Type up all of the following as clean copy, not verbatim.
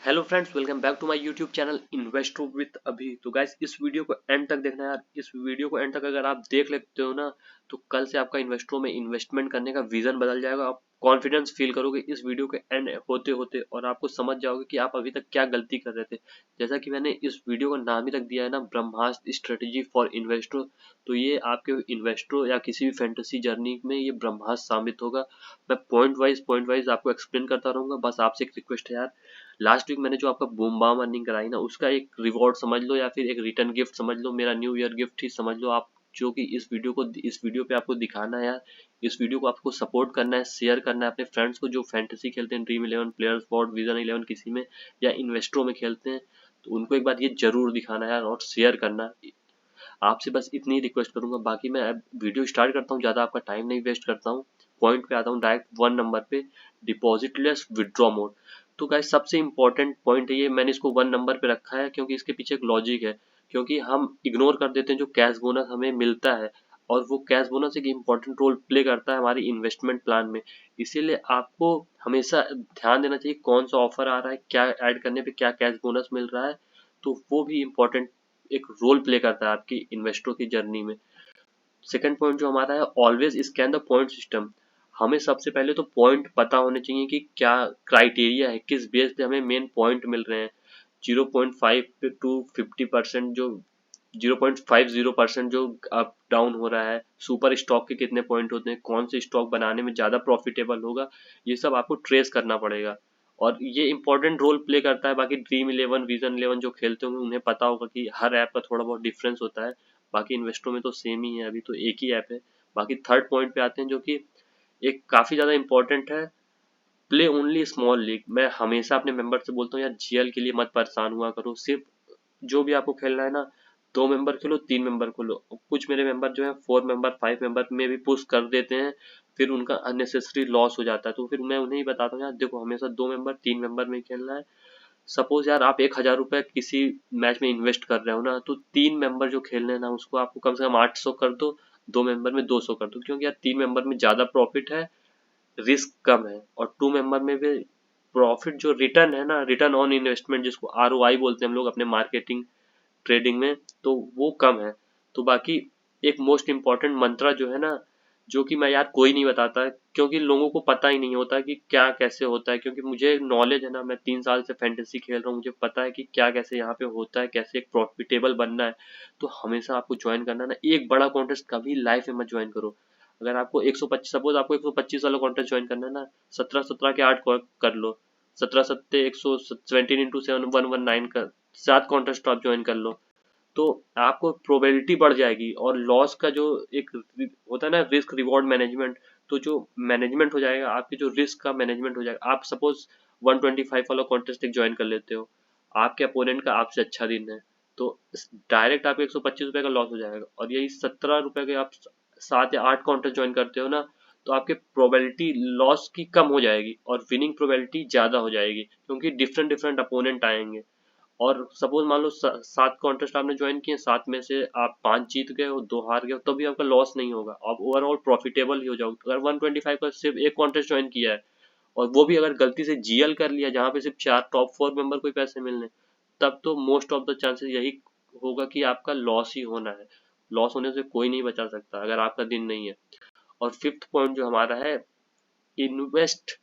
Hello friends, welcome back to my YouTube channel invest with Abhi. तो guys, इस video को and तक देखना यार। इस वीडियो को एंड तक अगर आप देख लेते हो ना, तो कल से आपका इन्वेस्टरों में इन्वेस्टमेंट करने का विजन बदल जाएगा। आप कॉन्फिडेंस फील करोगे इस वीडियो के एंड होते होते, और आपको समझ जाओगे कि आप अभी तक क्या गलती कर रहे थे। जैसा कि मैंने इस वीडियो का नाम ही रख दिया है ना, ब्रह्मास्त्र स्ट्रेटेजी फॉर इन्वेस्टर। तो ये आपके इन्वेस्टर या किसी भी फैंटेसी जर्नी में ये ब्रह्मास्त्र साबित होगा। मैं पॉइंट वाइज आपको एक्सप्लेन करता रहूंगा। बस आपसे एक रिक्वेस्ट है यार, लास्ट वीक मैंने जो आपका बूम बाम अर्निंग कराई ना, उसका एक रिवॉर्ड समझ लो या फिर एक रिटर्न गिफ्ट समझ लो, मेरा न्यू ईयर गिफ्ट ही समझ लो आप। जो कि इस वीडियो पे आपको दिखाना है यार। इस वीडियो को आपको सपोर्ट करना है, शेयर करना है अपने फ्रेंड्स को जो फैंटेसी खेलते हैं, ड्रीम 11 प्लेयर्स बोर्ड, विजन 11 किसी में या इन्वेस्टरों में खेलते हैं। तो उनको एक बार ये जरूर दिखाना है यार, और शेयर करना। आपसे बस इतनी रिक्वेस्ट करूंगा। बाकी मैं अब वीडियो स्टार्ट करता हूँ, ज्यादा आपका टाइम नहीं वेस्ट करता हूँ। पॉइंट पे आता हूँ डायरेक्ट, 1 नंबर पे, डिपॉजिट लेस विड्रॉ मोड। तो गाइस, सबसे इंपॉर्टेंट पॉइंट है ये। मैंने इसको 1 नंबर पे रखा है क्योंकि इसके पीछे एक लॉजिक है। क्योंकि हम इग्नोर कर देते हैं जो कैश बोनस हमें मिलता है, और वो कैश बोनस एक इम्पॉर्टेंट रोल प्ले करता है हमारी इन्वेस्टमेंट प्लान में। इसीलिए आपको हमेशा ध्यान देना चाहिए कौन सा ऑफर आ रहा है, क्या ऐड करने पे क्या कैश बोनस मिल रहा है। तो वो भी इम्पोर्टेंट एक रोल प्ले करता है आपकी इन्वेस्टरों की जर्नी में। सेकंड पॉइंट जो हमारा है, always scan the point system. हमें सबसे पहले तो पॉइंट पता होने चाहिए कि क्या क्राइटेरिया है, किस बेस पे हमें मेन पॉइंट मिल रहे हैं। 0.5 टू 50% जो 0.50% जो अप डाउन हो रहा है, सुपर स्टॉक के कितने पॉइंट होते हैं, कौन से स्टॉक बनाने में ज्यादा प्रॉफिटेबल होगा, ये सब आपको ट्रेस करना पड़ेगा। और ये इंपॉर्टेंट रोल प्ले करता है। बाकी ड्रीम 11 विजन 11 जो खेलते होंगे उन्हें पता होगा कि हर ऐप का थोड़ा बहुत डिफरेंस होता है। बाकी इन्वेस्टरों में तो सेम ही है, अभी तो एक ही ऐप है। बाकी थर्ड पॉइंट पे आते हैं जो कि एक काफी ज्यादा इंपॉर्टेंट है, प्ले ओनली स्मॉल लीग। मैं हमेशा अपने मेंबर से बोलता हूँ यार, जीएल के लिए मत परेशान हुआ करो। सिर्फ जो भी आपको खेलना है ना, 2 मेंबर खेलो, 3 मेंबर खेलो। कुछ मेरे मेंबर जो है 4 मेंबर 5 मेंबर में भी पुश कर देते हैं, फिर उनका अननेसेसरी लॉस हो जाता है। तो फिर मैं उन्हें ही बताता हूँ यार, देखो हमेशा 2 मेंबर 3 मेंबर में खेलना है। सपोज यार आप 1,000 रुपए किसी मैच में इन्वेस्ट कर रहे हो ना, तो 3 मेंबर जो खेलने हैं ना, उसको आपको कम से कम 800 कर दो, 2 मेंबर में 200 कर दो। क्योंकि यार 3 मेंबर में ज्यादा प्रॉफिट है, रिस्क कम है, और 2 मेंबर में भी प्रॉफिट जो रिटर्न है ना, रिटर्न ऑन इन्वेस्टमेंट जिसको आरओआई बोलते हैं हम लोग अपने मार्केटिंग ट्रेडिंग में, तो वो कम है। तो बाकी एक मोस्ट इम्पॉर्टेंट मंत्रा जो है ना, जो कि मैं यार कोई नहीं बताता है, क्योंकि लोगों को पता ही नहीं होता कि क्या कैसे होता है। क्योंकि मुझे नॉलेज है ना, मैं 3 साल से फैंटेसी खेल रहा हूँ, मुझे पता है कि क्या कैसे यहाँ पे होता है, कैसे एक प्रॉफिटेबल बनना है। तो हमेशा आपको ज्वाइन करना ना, एक बड़ा कॉन्टेस्ट कभी लाइफ में मत ज्वाइन करो। अगर आपको 125, सपोज आपको 125 वाला कॉन्टेस्ट ज्वाइन करना है ना, 17 17 के 8 कर लो। 17 सत्ते 117 × 7 119 का 7 कॉन्टेस्ट आप ज्वाइन कर लो। तो आपको प्रोबेबिलिटी बढ़ जाएगी, और लॉस का जो एक होता है ना, रिस्क रिवॉर्ड मैनेजमेंट, तो जो मैनेजमेंट हो जाएगा, आपके जो रिस्क का मैनेजमेंट हो जाएगा। आप सपोज 125 वाला कॉन्टेस्ट एक ज्वाइन कर लेते हो, आपके अपोनेंट का आपसे अच्छा दिन है, तो डायरेक्ट आपको 125 रुपए का लॉस हो जाएगा। और यही 17 रुपए के आप 7 या 8 कॉन्टेस्ट ज्वाइन करते हो ना, तो आपके प्रोबेबिलिटी लॉस की कम हो जाएगी और विनिंग प्रोबेबिलिटी ज्यादा हो जाएगी, क्योंकि डिफरेंट डिफरेंट अपोनेंट आएंगे। और सपोज मान लो 7 कॉन्टेस्ट आपने ज्वाइन किए, 7 में से आप 5 जीत गए हो, 2 हार गए हो, तो भी आपका लॉस नहीं होगा, आप ओवरऑल प्रॉफिटेबल ही हो जाओगे। अगर 125 का सिर्फ एक कॉन्टेस्ट ज्वाइन किया है, और वो भी अगर गलती से जीएल कर लिया जहाँ पे सिर्फ 4 टॉप 4 मेंबर को ही पैसे मिलने, तब तो मोस्ट ऑफ द चांसेस यही होगा कि आपका लॉस ही होना है। लॉस होने से कोई नहीं बचा सकता अगर आपका दिन नहीं है। और फिफ्थ पॉइंट जो हमारा है, invest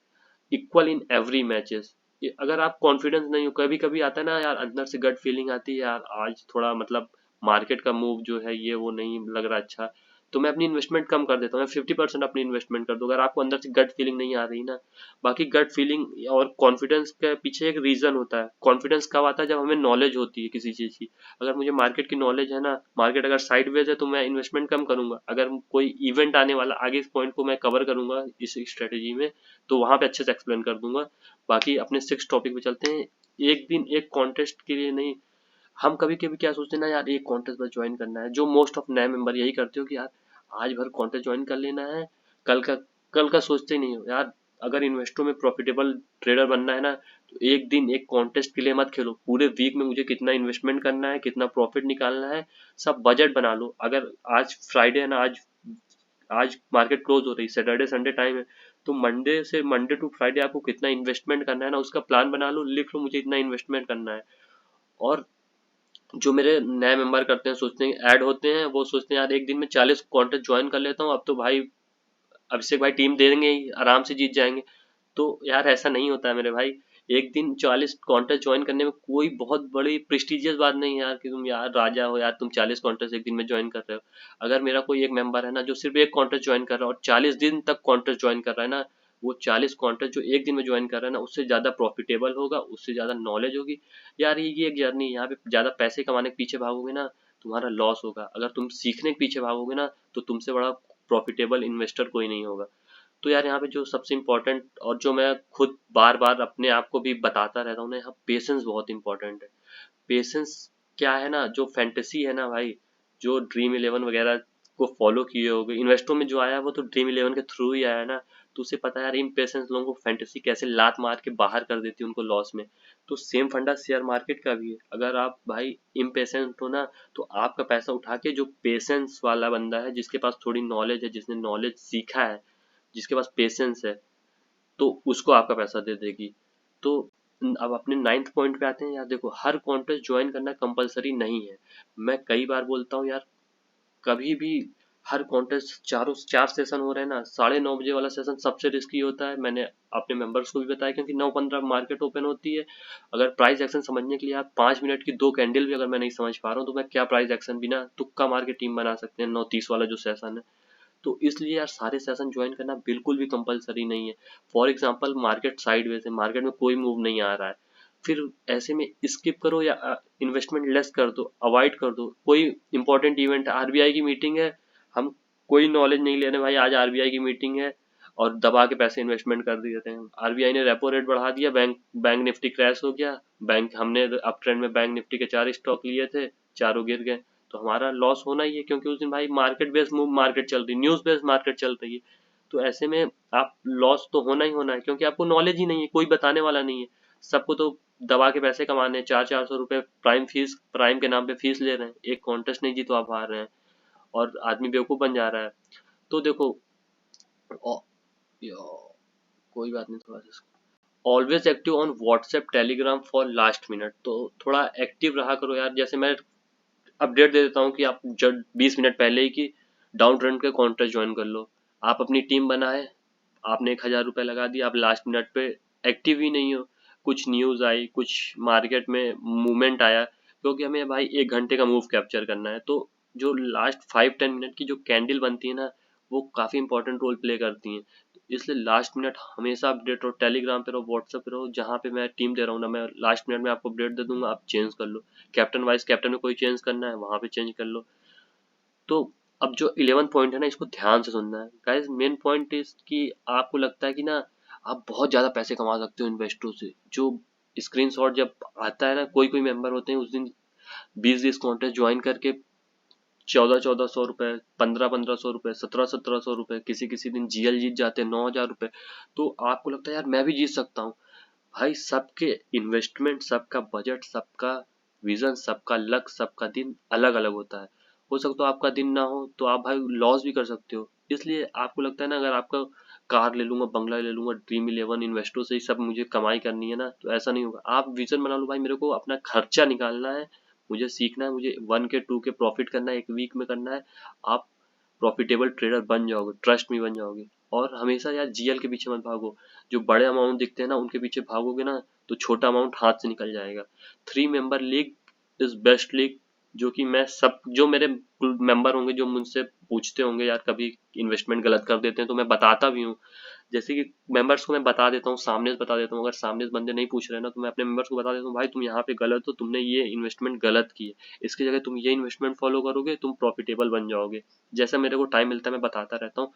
equal in every matches. अगर आप कॉन्फिडेंस नहीं हो, कभी कभी आता है ना यार, अंदर से गट फीलिंग आती है यार, आज थोड़ा मतलब मार्केट का मूव जो है ये वो नहीं लग रहा अच्छा, तो मैं अपनी इन्वेस्टमेंट कम कर देता हूँ, मैं 50% अपनी इन्वेस्टमेंट कर दूँ, अगर आपको अंदर से गट फीलिंग नहीं आ रही ना। बाकी गट फीलिंग और कॉन्फिडेंस के पीछे एक रीजन होता है। कॉन्फिडेंस कब आता है, जब हमें नॉलेज होती है किसी चीज की। अगर मुझे मार्केट की नॉलेज है ना, मार्केट अगर साइडवेज है तो मैं इन्वेस्टमेंट कम करूंगा। अगर कोई इवेंट आने वाला, आगे इस पॉइंट को मैं कवर करूंगा इस स्ट्रेटेजी में, तो वहां पे अच्छे से एक्सप्लेन कर दूंगा। बाकी अपने 6 टॉपिक पे चलते हैं। एक दिन एक कॉन्टेस्ट के लिए नहीं, हम कभी कभी क्या सोचते हैं ना यार, एक कॉन्टेस्ट बस ज्वाइन करना है। जो मोस्ट ऑफ नए मेंबर यही करते हो कि यार आज भर कॉन्टेस्ट ज्वाइन कर लेना है, कल का कल का सोचते ही नहीं हो यार। अगर इन्वेस्टरों में प्रॉफिटेबल ट्रेडर बनना है ना, तो एक दिन एक कॉन्टेस्ट के लिए मत खेलो। पूरे वीक में मुझे कितना इन्वेस्टमेंट करना है, कितना प्रॉफिट निकालना है, सब बजट बना लो। अगर आज फ्राइडे है ना, आज आज मार्केट क्लोज हो रही, सैटरडे संडे टाइम है, तो मंडे टू फ्राइडे आपको कितना इन्वेस्टमेंट करना है ना, उसका प्लान बना लो, लिख लो मुझे इतना इन्वेस्टमेंट करना है। और जो मेरे नए मेंबर करते हैं, सोचते हैं ऐड होते हैं, वो सोचते हैं यार एक दिन में 40 कॉन्टेस्ट ज्वाइन कर लेता हूँ, अब तो भाई अभिषेक भाई टीम दे देंगे ही, आराम से जीत जाएंगे। तो यार ऐसा नहीं होता है मेरे भाई। एक दिन 40 कॉन्टेस्ट ज्वाइन करने में कोई बहुत बड़ी प्रेस्टिजियस बात नहीं है यार, कि तुम यार राजा हो यार, तुम 40 कॉन्टेस्ट एक दिन में ज्वाइन कर रहे हो। अगर मेरा कोई एक मेंबर है ना जो सिर्फ एक कॉन्टेस्ट ज्वाइन कर रहा है और 40 दिन तक कॉन्टेस्ट ज्वाइन कर रहा है ना, वो 40 कॉन्टेस्ट जो एक दिन में ज्वाइन कर रहा है ना, उससे ज्यादा प्रॉफिटेबल होगा, उससे ज्यादा नॉलेज होगी। यार ये एक जर्नी, यहाँ पे ज्यादा पैसे कमाने के पीछे भागोगे ना, तुम्हारा लॉस होगा। अगर तुम सीखने के पीछे भागोगे ना, तो तुमसे बड़ा प्रॉफिटेबल इन्वेस्टर कोई नहीं होगा। तो यार यहाँ पे जो सबसे इम्पोर्टेंट, और जो मैं खुद बार बार अपने आप को भी बताता रहता हूँ ना, यहाँ पेशेंस बहुत इंपॉर्टेंट है। पेशेंस क्या है ना, जो फैंटेसी है ना भाई, जो ड्रीम इलेवन वगैरह को फॉलो किए होगे, इन्वेस्टो में जो आया वो तो ड्रीम इलेवन के थ्रू ही आया ना। तो उसे पता है यार इन पेशेंस लोगों को फैंटेसी कैसे लात मार के बाहर कर देती है उनको लॉस में। तो सेम फंडा शेयर मार्केट का भी है। अगर आप भाई इम्पेशेंट हो ना, तो आपका पैसा उठा के जो पेशेंस वाला बंदा है, जिसके पास थोड़ी नॉलेज है, जिसने नॉलेज सीखा है, जिसके पास पेशेंस है, तो उसको आपका पैसा दे देगी। तो अब अपने 9th पॉइंट पे आते हैं। यार देखो, हर कॉन्टेस्ट ज्वाइन करना कंपलसरी नहीं है। मैं कई बार बोलता हूँ यार, कभी भी हर कॉन्टेस्ट, चार सेशन हो रहे हैं ना, 9:30 बजे वाला सेशन सबसे रिस्की होता है। मैंने अपने मेंबर्स को भी बताया, क्योंकि 9:15 मार्केट ओपन होती है। अगर प्राइस एक्शन समझने के लिए आप 5 मिनट की 2 कैंडल भी अगर मैं नहीं समझ पा रहा हूँ, तो मैं क्या प्राइस एक्शन बिना तुक्का मार के टीम बना सकते हैं 9:30 वाला जो सेशन है। तो इसलिए यार सारे सेशन ज्वाइन करना बिल्कुल भी कंपलसरी नहीं है। फॉर एग्जांपल मार्केट साइडवेज है, मार्केट में कोई मूव नहीं आ रहा है, फिर ऐसे में स्किप करो या इन्वेस्टमेंट लेस कर दो, अवॉइड कर दो। कोई इंपॉर्टेंट इवेंट, आरबीआई की मीटिंग है, हम कोई नॉलेज नहीं ले रहे भाई, आज आरबीआई की मीटिंग है, और दबा के पैसे इन्वेस्टमेंट कर देते हैं। आरबीआई ने रेपो रेट बढ़ा दिया, बैंक बैंक निफ्टी क्रैश हो गया, बैंक हमने अप ट्रेंड में बैंक निफ्टी के 4 स्टॉक लिए थे, चारों गिर गए। तो हमारा लॉस होना ही है, क्योंकि उस दिन भाई मार्केट बेस्ड मूव, मार्केट चल रही, न्यूज बेस्ड मार्केट चल रही है। तो ऐसे में आप लॉस तो होना ही होना है, क्योंकि आपको नॉलेज ही नहीं है, कोई बताने वाला नहीं है। सबको तो दबा के पैसे कमाने हैं, 400-400 रुपए प्राइम के नाम पे फीस ले रहे हैं, एक कॉन्टेस्ट नहीं जीतवा पा रहे हैं, और आदमी बेवकूफ बन जा रहा है। तो देखो, औ- यो- कोई बात नहीं, थोड़ा सा always active on WhatsApp Telegram for last minute. तो थोड़ा एक्टिव रहा करो यार। जैसे मैं अपडेट दे देता हूँ कि आप जब 20 मिनट पहले ही कि डाउन ट्रेंड के कॉन्टेस्ट ज्वाइन कर लो। आप अपनी टीम बनाए, आपने 1,000 रुपये लगा दिया, आप लास्ट मिनट पे एक्टिव ही नहीं हो। कुछ न्यूज़ आई, कुछ मार्केट में मूवमेंट आया, क्योंकि हमें भाई 1 घंटे का मूव कैप्चर करना है। तो जो लास्ट 5-10 मिनट की जो कैंडल बनती है ना, वो काफ़ी इंपॉर्टेंट रोल प्ले करती हैं। इसलिए लास्ट मिनट हमेशा अपडेट रहो, टेलीग्राम पे रहो, व्हाट्सएप पे रहो, जहाँ पे मैं टीम दे रहा हूँ ना, मैं लास्ट मिनट में आपको अपडेट दे दूंगा, आप चेंज कर लो। कैप्टन वाइस कैप्टन में कोई चेंज करना है, वहाँ पे चेंज कर लो। तो अब जो 11 पॉइंट है ना, इसको ध्यान से सुनना है गाइस। मेन पॉइंट इज कि आपको लगता है कि ना आप बहुत ज्यादा पैसे कमा सकते हो इन्वेस्टरों से। जो स्क्रीनशॉट जब आता है ना, कोई कोई मेंबर होते हैं उस दिन 20-20 कॉन्टेस्ट ज्वाइन करके 1400-1400 रुपए, 1500-1500 रुपए, 1700-1700 रुपए, किसी किसी दिन जीएल जीत जाते हैं 9,000 रुपए। तो आपको लगता है यार मैं भी जीत सकता हूँ। भाई सबके इन्वेस्टमेंट, सबका बजट, सबका विजन, सबका लक, सबका दिन अलग अलग होता है। हो सकता है आपका दिन ना हो तो आप भाई लॉस भी कर सकते हो। इसलिए आपको लगता है ना, अगर आपका कार ले लूंगा, बंगला ले लूंगा, ड्रीम इलेवन इन्वेस्टों से ही सब मुझे कमाई करनी है ना, तो ऐसा नहीं होगा। आप विजन बना लो भाई, मेरे को अपना खर्चा निकालना है, मुझे सीखना है, मुझे 1 के 2 के प्रॉफिट करना है, एक वीक में करना है। आप प्रॉफिटेबल ट्रेडर बन जाओगे, ट्रस्ट में बन जाओगे। और हमेशा यार जीएल के पीछे मत भागो। जो बड़े अमाउंट दिखते हैं ना, उनके पीछे भागोगे ना, तो छोटा अमाउंट हाथ से निकल जाएगा। 3 member league is best league, जो कि मैं सब, जो मेरे मेंबर होंगे, जो मुझसे पूछते होंगे यार कभी इन्वेस्टमेंट गलत कर देते हैं, तो मैं बताता भी हूँ। जैसे कि मेंबर्स को मैं बता देता हूँ, सामने से बता देता हूँ। अगर सामने से बंदे नहीं पूछ रहे ना, तो मैं अपने मेंबर्स को बता देता हूँ, भाई तुम यहाँ पे गलत हो, तुमने ये इन्वेस्टमेंट गलत की है, इसकी जगह तुम ये इन्वेस्टमेंट फॉलो करोगे, तुम प्रॉफिटेबल बन जाओगे। जैसा मेरे को टाइम मिलता है मैं बताता रहता हूँ।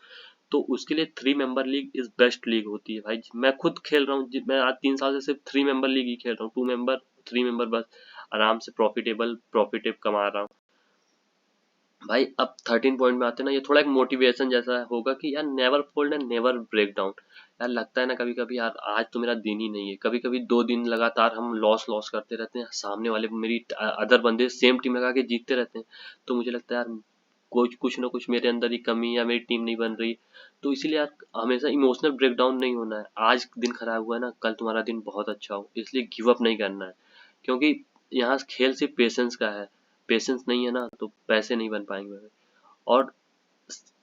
तो उसके लिए 3 member league is best league होती है भाई। मैं खुद खेल रहा हूँ, मैं आज 3 साल से सिर्फ 3 मेंबर लीग ही खेल रहा हूँ। 2 मेंबर, 3 मेंबर बस, आराम से प्रॉफिटेब कमा रहा हूँ भाई। अब 13 पॉइंट में आते हैं ना, ये थोड़ा एक मोटिवेशन जैसा होगा कि यार never fold and never break down. यार लगता है ना कभी कभी यार आज तो मेरा दिन ही नहीं है, कभी कभी 2 दिन लगातार हम लॉस लॉस करते रहते हैं, सामने वाले मेरी अदर बंदे सेम टीम लगा के जीतते रहते हैं। तो मुझे लगता है यार कुछ ना कुछ मेरे अंदर ही कमी या मेरी टीम नहीं बन रही। तो इसीलिए यार हमेशा इमोशनल ब्रेकडाउन नहीं होना है। आज दिन खराब हुआ है ना, कल तुम्हारा दिन बहुत अच्छा हो, इसलिए गिव अप नहीं करना है। क्योंकि यहाँ खेल सिर्फ पेशेंस का है, पेशेंस नहीं है ना तो पैसे नहीं बन पाएंगे। और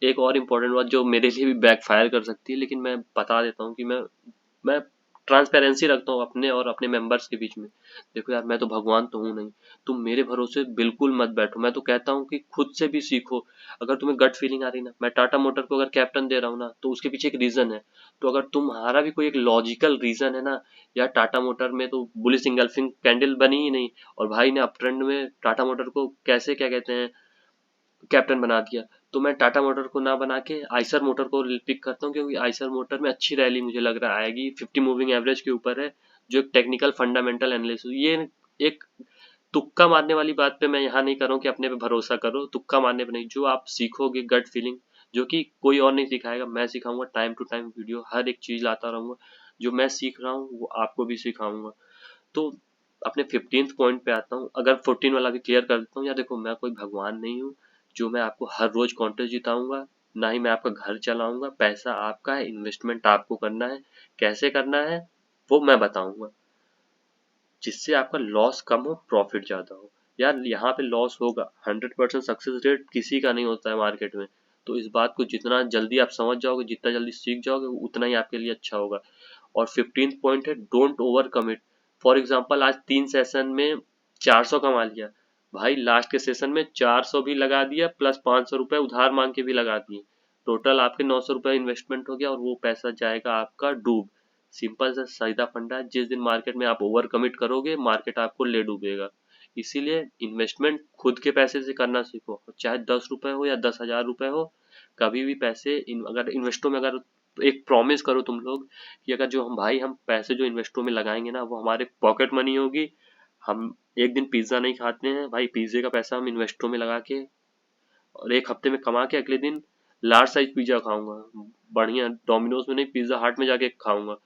एक और इम्पोर्टेंट बात जो मेरे लिए भी बैकफायर कर सकती है, लेकिन मैं बता देता हूँ कि मैं ट्रांसपेरेंसी रखता हूँ अपने और अपने मेंबर्स के बीच में। देखो यार, मैं तो भगवान तो हूँ नहीं, तुम मेरे भरोसे बिल्कुल मत बैठो। मैं तो कहता हूँ कि खुद से भी सीखो। अगर तुम्हें गट फीलिंग आ रही ना, मैं टाटा मोटर को अगर कैप्टन दे रहा हूँ ना, तो उसके पीछे एक रीजन है। तो अगर तुम्हारा भी कोई एक लॉजिकल रीजन है ना, यार टाटा मोटर में तो बुलिश इंगल्फिंग कैंडल बनी ही नहीं, और भाई ने अप ट्रेंड में टाटा मोटर को कैसे क्या कहते हैं कैप्टन बना दिया। तो मैं टाटा मोटर को ना बना के आइसर मोटर को पिक करता हूँ, क्योंकि आइसर मोटर में अच्छी रैली मुझे लग रहा आएगी, 50 मूविंग एवरेज के ऊपर है, जो एक टेक्निकल फंडामेंटल एनालिसिस। ये एक तुक्का मारने वाली बात पे मैं यहाँ नहीं कर रहा हूँ कि अपने पे भरोसा करो, तुक्का मारने पे नहीं। जो आप सीखोगे गट फीलिंग, जो कि कोई और नहीं सिखाएगा, मैं सिखाऊंगा। टाइम टू टाइम वीडियो हर एक चीज लाता रहूंगा, जो मैं सीख रहा हूँ वो आपको भी सिखाऊंगा। तो अपने 15th पॉइंट पे आता हूँ। अगर 14 वाला भी क्लियर कर देता हूँ, या देखो मैं कोई भगवान नहीं हूँ जो मैं आपको हर रोज कॉन्टेस्ट जिताऊंगा, ना ही मैं आपका घर चलाऊंगा। पैसा आपका है, इन्वेस्टमेंट आपको करना है। कैसे करना है वो मैं बताऊंगा, जिससे आपका लॉस कम हो, प्रॉफिट ज्यादा हो। यार यहाँ पे लॉस होगा, 100% सक्सेस रेट किसी का नहीं होता है मार्केट में। तो इस बात को जितना जल्दी आप समझ जाओगे, जितना जल्दी सीख जाओगे, उतना ही आपके लिए अच्छा होगा। और 15th पॉइंट है, don't over commit. For example आज 3 सेशन में 400 कमा लिया, भाई लास्ट के सेशन में 400 भी लगा दिया, प्लस 500 रुपए उधार मांग के भी लगा दिए। टोटल आपके 900 रुपए इन्वेस्टमेंट हो गया, और वो पैसा जाएगा आपका डूब। सिंपल सा सीधा फंडा है, जिस दिन मार्केट में आप ओवर कमिट करोगे, मार्केट आपको ले डूबेगा। इसीलिए इन्वेस्टमेंट खुद के पैसे से करना सीखो, चाहे 10 रुपए हो या 10,000 रुपए हो। कभी भी पैसे अगर इन्वेस्टों में, अगर एक प्रॉमिस करो तुम लोग कि अगर जो हम पैसे जो इन्वेस्टों में लगाएंगे ना, वो हमारे पॉकेट मनी होगी। हम एक दिन पिज्जा नहीं खाते हैं भाई, पिज्जे का पैसा हम इन्वेस्टों में लगा के और एक हफ्ते में कमा के अगले दिन लार्ज साइज पिज्जा खाऊंगा, बढ़िया डोमिनोज में नहीं, पिज्जा हट में जाके खाऊंगा।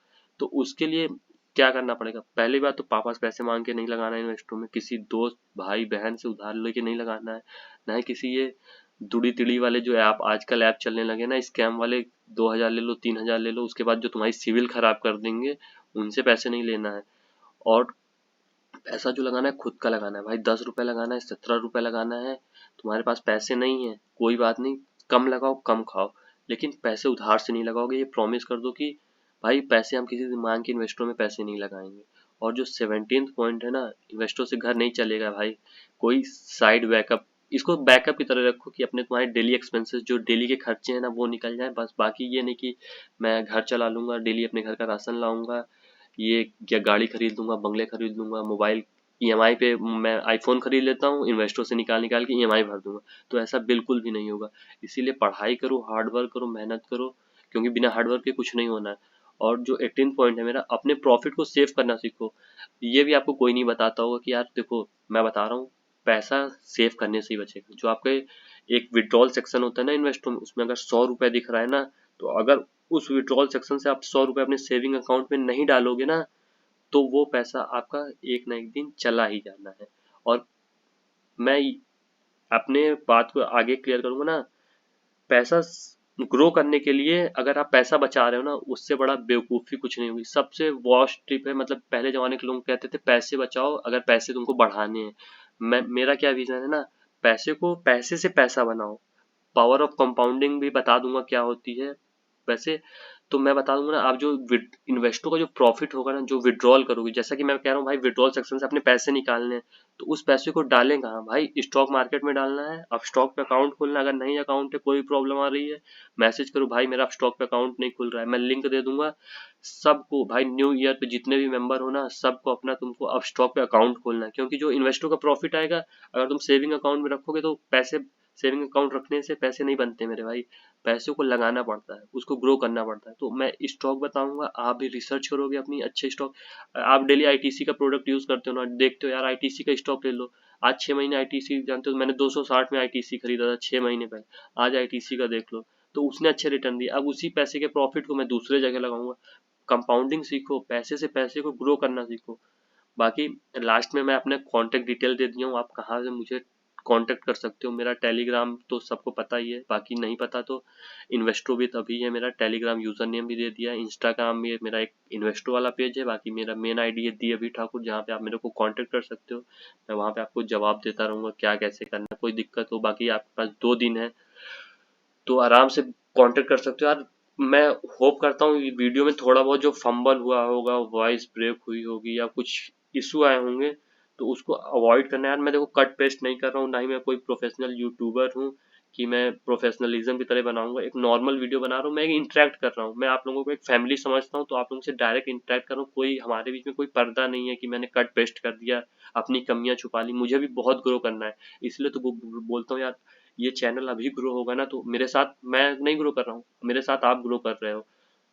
तो उसके लिए क्या करना पड़ेगा? पहली बात तो पापा से पैसे मांग के नहीं लगाना है इन्वेस्टों में, किसी दोस्त भाई बहन से उधार लेके नहीं लगाना है, ना ही किसी ये दुड़ी तिड़ी वाले जो ऐप आजकल ऐप चलने लगे ना, स्कैम वाले। 2,000 ले लो, 3,000 ले लो, उसके बाद जो तुम्हारी सिविल खराब कर देंगे, उनसे पैसे नहीं लेना है। और पैसा जो लगाना है खुद का लगाना है भाई। 10 रुपए लगाना है, 17 रुपए लगाना है। तुम्हारे पास पैसे नहीं है, कोई बात नहीं, कम लगाओ कम खाओ, लेकिन पैसे उधार से नहीं लगाओगे। ये प्रॉमिस कर दो कि भाई पैसे हम किसी से मांग के इन्वेस्टरों में पैसे नहीं लगाएंगे। और जो 17th पॉइंट है ना, इन्वेस्टरों से घर नहीं चलेगा भाई। कोई साइड बैकअप, इसको बैकअप की तरह रखो कि अपने तुम्हारे डेली एक्सपेंसेस जो डेली के खर्चे हैं ना, वो निकल जाए बस। बाकी ये नहीं कि मैं घर चला लूंगा, डेली अपने घर का राशन लाऊंगा, ये क्या गाड़ी खरीद लूंगा, बंगले खरीद लूंगा, मोबाइल ईएमआई पे मैं आईफोन खरीद लेता हूँ, इन्वेस्टरों से निकाल निकाल के ईएमआई भर दूंगा। तो ऐसा बिल्कुल भी नहीं होगा। इसीलिए पढ़ाई करो, हार्ड वर्क करो, मेहनत करो, क्योंकि बिना हार्ड वर्क के कुछ नहीं होना है। और जो 18 पॉइंट है मेरा, अपने प्रॉफिट को सेव करना सीखो। ये भी आपको कोई नहीं बताता होगा कि यार देखो, मैं बता रहा हूँ, पैसा सेव करने से ही बचेगा। जो आपके एक विड्रॉल सेक्शन होता है ना इन्वेस्टमेंट में, उसमें अगर 100 रुपए दिख रहा है ना, तो अगर उस विड्रॉल सेक्शन से आप 100 रुपए अपने सेविंग अकाउंट में नहीं डालोगे ना, तो वो पैसा आपका एक ना एक दिन चला ही जाना है। और मैं अपने बात को आगे क्लियर करूंगा ना, पैसा ग्रो करने के लिए अगर आप पैसा बचा रहे हो ना, उससे बड़ा बेवकूफ़ी कुछ नहीं होगी। सबसे वर्स्ट टिप है, मतलब पहले जमाने के लोग कहते थे पैसे बचाओ अगर पैसे तुमको बढ़ाने हैं। मेरा क्या विजन है ना, पैसे को पैसे से पैसा बनाओ। पावर ऑफ कंपाउंडिंग भी बता दूंगा क्या होती है वैसे। तो मैं बता दूंगा ना, आप जो इन्वेस्टर का जो प्रॉफिट होगा ना, जो विड्रॉल करोगे, जैसा कि मैं कह रहा हूँ भाई, विड्रॉल सेक्शन से अपने पैसे निकालने हैं, तो उस पैसे को डालें कहाँ भाई? स्टॉक मार्केट में डालना है। अब स्टॉक पे अकाउंट खोलना है, अगर नहीं अकाउंट है, कोई प्रॉब्लम आ रही है, मैसेज करो भाई मेरा स्टॉक पे अकाउंट नहीं खुल रहा है, मैं लिंक दे दूंगा सबको। भाई न्यू ईयर पे जितने भी मेंबर हो ना, सबको अपना तुमको अब स्टॉक पे अकाउंट खोलना है, क्योंकि जो इन्वेस्टर का प्रॉफिट आएगा, अगर तुम सेविंग अकाउंट में रखोगे तो पैसे, सेविंग अकाउंट रखने से पैसे नहीं बनते मेरे भाई। पैसे को लगाना पड़ता है, उसको ग्रो करना पड़ता है। तो मैं स्टॉक बताऊंगा, आप भी रिसर्च करोगे अपनी अच्छे स्टॉक। आप डेली आईटीसी का प्रोडक्ट यूज करते हो ना, देखते हो यार आईटीसी का स्टॉक ले लो। आज 6 महीने आईटीसी जानते हो, मैंने 260 में आईटीसी खरीदा था 6 महीने पहले। आज आईटीसी का देख लो, तो उसने अच्छे रिटर्न दिए। अब उसी पैसे के प्रॉफिट को मैं दूसरे जगह लगाऊंगा। कंपाउंडिंग सीखो, पैसे से पैसे को ग्रो करना सीखो। बाकी लास्ट में मैं अपने कांटेक्ट डिटेल दे दिया हूँ, आप कहाँ से मुझे कांटेक्ट कर सकते हो। मेरा टेलीग्राम तो सबको पता ही है, बाकी नहीं पता तो इन्वेस्टो विद अभी है मेरा टेलीग्राम यूजर नेम भी दे दिया है। इंस्टाग्राम में मेरा एक इन्वेस्टो वाला पेज है, बाकी मेरा मेन आईडी है दी अभी ठाकुर, जहाँ पे आप मेरे को कांटेक्ट कर सकते हो। मैं वहाँ पे आपको जवाब देता रहूंगा क्या कैसे करना है, कोई दिक्कत हो। बाकी आपके पास 2 दिन है तो आराम से कांटेक्ट कर सकते हो यार। मैं होप करता हूँ वीडियो में थोड़ा बहुत जो फंबल हुआ होगा, वॉइस ब्रेक हुई होगी या कुछ इशू आए होंगे तो उसको अवॉइड करना है यार। मैं देखो कट पेस्ट नहीं कर रहा हूँ, ना ही मैं कोई प्रोफेशनल यूट्यूबर हूँ कि मैं प्रोफेशनलिज्म की तरह बनाऊंगा। एक नॉर्मल वीडियो बना रहा हूँ, मैं इंटरेक्ट कर रहा हूँ, मैं आप लोगों को एक फैमिली समझता हूँ तो आप लोगों से डायरेक्ट इंटरेक्ट कर रहा हूँ। कोई हमारे बीच में कोई पर्दा नहीं है कि मैंने कट पेस्ट कर दिया, अपनी कमियां छुपा ली। मुझे भी बहुत ग्रो करना है, इसलिए तो बोलता हूँ यार ये चैनल अभी ग्रो होगा ना तो मेरे साथ, मैं नहीं ग्रो कर रहा हूँ, मेरे साथ आप ग्रो कर रहे हो।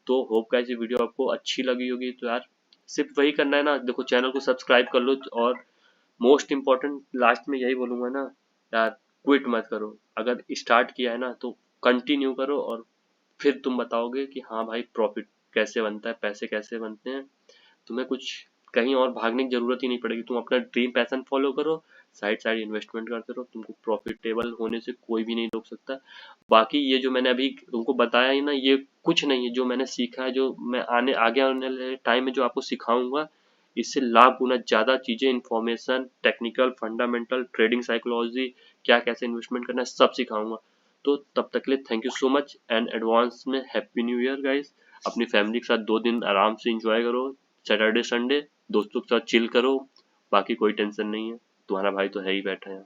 तो होप गाइस ये वीडियो आपको अच्छी लगी होगी। तो यार सिर्फ वही करना है ना, देखो चैनल को सब्सक्राइब कर लो, और मोस्ट इम्पोर्टेंट लास्ट में यही बोलूंगा ना यार, क्विट मत करो। अगर स्टार्ट किया है ना तो कंटिन्यू करो, और फिर तुम बताओगे कि हाँ भाई प्रॉफिट कैसे बनता है, पैसे कैसे बनते हैं। तुम्हें कुछ कहीं और भागने की जरूरत ही नहीं पड़ेगी, तुम अपना ड्रीम पैशन फॉलो करो, साइड साइड इन्वेस्टमेंट करते रहो, तुमको प्रॉफिटेबल होने से कोई भी नहीं रोक सकता। बाकी ये जो मैंने अभी तुमको बताया ही ना, ये कुछ नहीं है, जो मैंने सीखा है, जो मैं आगे आने वाले टाइम में जो आपको सिखाऊंगा, इससे लाख गुना ज्यादा चीजें, information, technical, fundamental, trading psychology, क्या कैसे इन्वेस्टमेंट करना है, सब सिखाऊंगा। तो तब तक के लिए thank you so much and advance में हैप्पी न्यू ईयर गाइस। अपनी फैमिली के साथ 2 दिन आराम से एंजॉय करो, सैटरडे संडे दोस्तों के साथ चिल करो। बाकी कोई टेंशन नहीं है, तुम्हारा भाई तो है ही बैठा है।